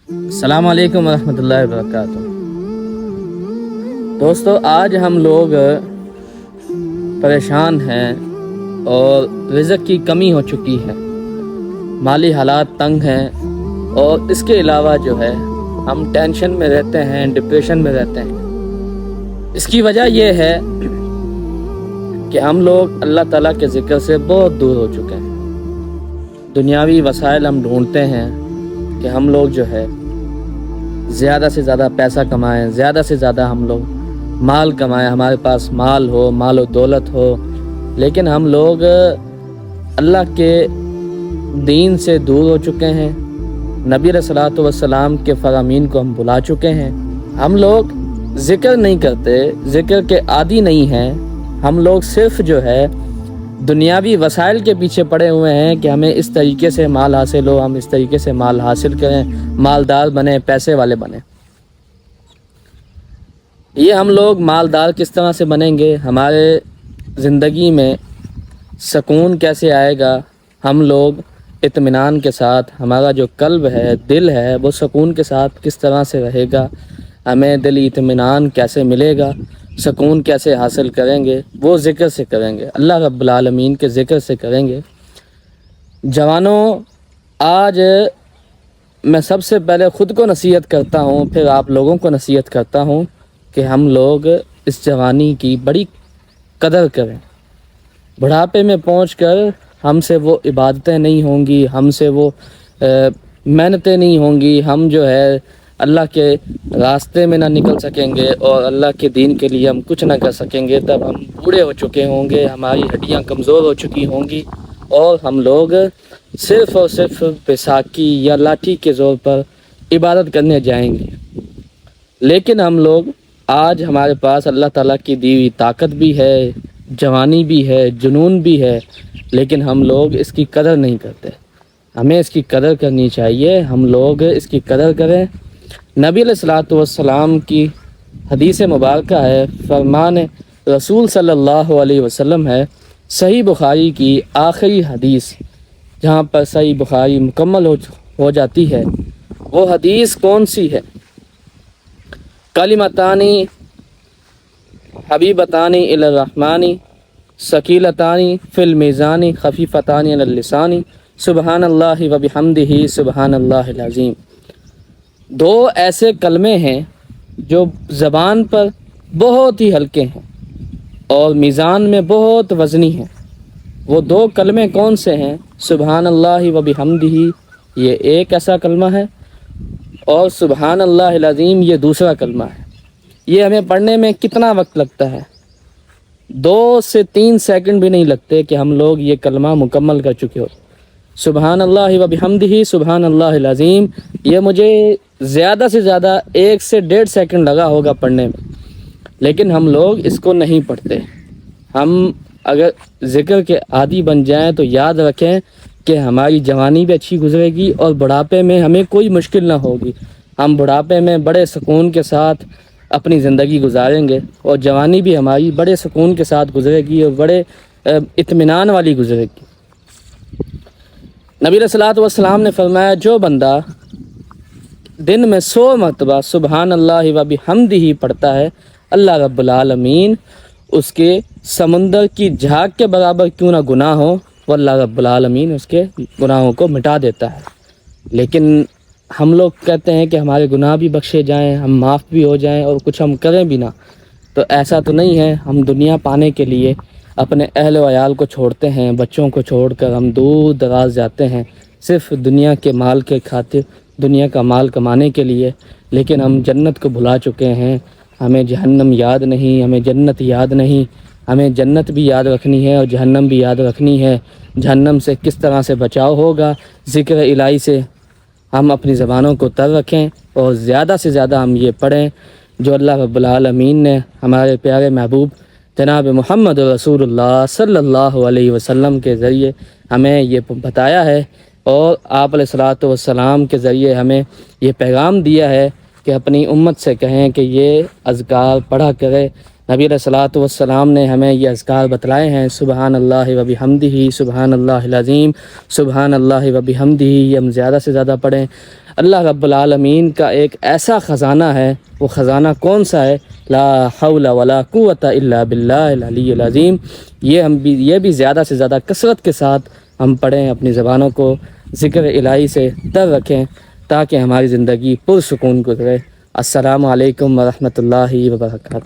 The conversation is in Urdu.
السلام علیکم ورحمۃ اللہ وبرکاتہ۔ دوستو، آج ہم لوگ پریشان ہیں اور رزق کی کمی ہو چکی ہے، مالی حالات تنگ ہیں، اور اس کے علاوہ جو ہے ہم ٹینشن میں رہتے ہیں، ڈپریشن میں رہتے ہیں۔ اس کی وجہ یہ ہے کہ ہم لوگ اللہ تعالیٰ کے ذکر سے بہت دور ہو چکے ہیں۔ دنیاوی وسائل ہم ڈھونڈتے ہیں کہ ہم لوگ جو ہے زیادہ سے زیادہ پیسہ کمائیں، زیادہ سے زیادہ ہم لوگ مال کمائیں، ہمارے پاس مال ہو، مال و دولت ہو، لیکن ہم لوگ اللہ کے دین سے دور ہو چکے ہیں۔ نبی علیہ الصلوۃ والسلام کے فرامین کو ہم بھلا چکے ہیں۔ ہم لوگ ذکر نہیں کرتے، ذکر کے عادی نہیں ہیں۔ ہم لوگ صرف جو ہے دنیاوی وسائل کے پیچھے پڑے ہوئے ہیں کہ ہمیں اس طریقے سے مال حاصل ہو، ہم اس طریقے سے مال حاصل کریں، مالدار بنیں، پیسے والے بنیں۔ یہ ہم لوگ مالدار کس طرح سے بنیں گے؟ ہمارے زندگی میں سکون کیسے آئے گا؟ ہم لوگ اطمینان کے ساتھ، ہمارا جو قلب ہے، دل ہے، وہ سکون کے ساتھ کس طرح سے رہے گا؟ ہمیں دلی اطمینان کیسے ملے گا؟ سکون کیسے حاصل کریں گے؟ وہ ذکر سے کریں گے، اللہ رب العالمین کے ذکر سے کریں گے۔ جوانوں، آج میں سب سے پہلے خود کو نصیحت کرتا ہوں، پھر آپ لوگوں کو نصیحت کرتا ہوں کہ ہم لوگ اس جوانی کی بڑی قدر کریں۔ بڑھاپے میں پہنچ کر ہم سے وہ عبادتیں نہیں ہوں گی، ہم سے وہ محنتیں نہیں ہوں گی، ہم جو ہے اللہ کے راستے میں نہ نکل سکیں گے اور اللہ کے دین کے لیے ہم کچھ نہ کر سکیں گے۔ تب ہم بوڑھے ہو چکے ہوں گے، ہماری ہڈیاں کمزور ہو چکی ہوں گی، اور ہم لوگ صرف اور صرف بیساکھی یا لاٹھی کے زور پر عبادت کرنے جائیں گے۔ لیکن ہم لوگ آج ہمارے پاس اللہ تعالیٰ کی دی ہوئی طاقت بھی ہے، جوانی بھی ہے، جنون بھی ہے، لیکن ہم لوگ اس کی قدر نہیں کرتے۔ ہمیں اس کی قدر کرنی چاہیے، ہم لوگ اس کی قدر کریں۔ نبی علیہ الصلوۃ والسلام کی حدیث مبارکہ ہے، فرمان رسول صلی اللہ علیہ وسلم ہے، صحیح بخاری کی آخری حدیث، جہاں پر صحیح بخاری مکمل ہو جاتی ہے۔ وہ حدیث کون سی ہے؟ کلمتانی حبیبتانی الی الرحمن ثقیلتانی فی المیزان خفیفتانی علی اللسان سبحان اللہ و بحمدہ سبحان اللہ العظیم۔ دو ایسے کلمے ہیں جو زبان پر بہت ہی ہلکے ہیں اور میزان میں بہت وزنی ہیں۔ وہ دو کلمے کون سے ہیں؟ سبحان اللہ و بحمدہ، یہ ایک ایسا کلمہ ہے، اور سبحان اللہ العظیم یہ دوسرا کلمہ ہے۔ یہ ہمیں پڑھنے میں کتنا وقت لگتا ہے؟ 2 سے 3 سیکنڈ بھی نہیں لگتے کہ ہم لوگ یہ کلمہ مکمل کر چکے ہو۔ سبحان اللہ و بحمدہ سبحان اللہ العظیم، یہ مجھے زیادہ سے زیادہ 1 سے 1.5 سیکنڈ لگا ہوگا پڑھنے میں، لیکن ہم لوگ اس کو نہیں پڑھتے۔ ہم اگر ذکر کے عادی بن جائیں تو یاد رکھیں کہ ہماری جوانی بھی اچھی گزرے گی اور بڑھاپے میں ہمیں کوئی مشکل نہ ہوگی۔ ہم بڑھاپے میں بڑے سکون کے ساتھ اپنی زندگی گزاریں گے، اور جوانی بھی ہماری بڑے سکون کے ساتھ گزرے گی اور بڑے اطمینان والی گزرے گی۔ نبی علیہ الصلوۃ والسلام نے فرمایا، جو بندہ دن میں 100 مرتبہ سبحان اللہ و بحمدہ پڑھتا ہے، اللہ رب العالمین اس کے سمندر کی جھاگ کے برابر کیوں نہ گناہ ہو، وہ اللہ رب العالمین اس کے گناہوں کو مٹا دیتا ہے۔ لیکن ہم لوگ کہتے ہیں کہ ہمارے گناہ بھی بخشے جائیں، ہم معاف بھی ہو جائیں اور کچھ ہم کریں بھی نہ، تو ایسا تو نہیں ہے۔ ہم دنیا پانے کے لیے اپنے اہل و عیال کو چھوڑتے ہیں، بچوں کو چھوڑ کر ہم دور دراز جاتے ہیں، صرف دنیا کے مال کے خاطر، دنیا کا مال کمانے کے لیے، لیکن ہم جنت کو بھلا چکے ہیں۔ ہمیں جہنم یاد نہیں، ہمیں جنت یاد نہیں۔ ہمیں جنت بھی یاد رکھنی ہے اور جہنم بھی یاد رکھنی ہے۔ جہنم سے کس طرح سے بچاؤ ہوگا؟ ذکر الہی سے ہم اپنی زبانوں کو تر رکھیں، اور زیادہ سے زیادہ ہم یہ پڑھیں جو اللہ رب العالمین نے ہمارے پیارے محبوب جناب محمد رسول اللہ صلی اللہ علیہ وسلم کے ذریعے ہمیں یہ بتایا ہے، اور آپ علیہ الصلوۃ والسلام کے ذریعے ہمیں یہ پیغام دیا ہے کہ اپنی امت سے کہیں کہ یہ اذکار پڑھا کرے۔ نبی علیہ الصلوۃ والسلام نے ہمیں یہ اذکار بتلائے ہیں، سبحان اللہ و بحمدہ سبحان اللہ العظیم، سبحان اللہ و بحمدہ، یہ ہم زیادہ سے زیادہ پڑھیں۔ اللہ رب العالمین کا ایک ایسا خزانہ ہے، وہ خزانہ کون سا ہے؟ لا حول ولا قوت الا باللہ العلی العظیم۔ یہ بھی زیادہ سے زیادہ کثرت کے ساتھ ہم پڑھیں، اپنی زبانوں کو ذکر الہی سے تر رکھیں تاکہ ہماری زندگی پرسکون گزرے۔ السلام علیکم ورحمۃ اللہ وبرکاتہ۔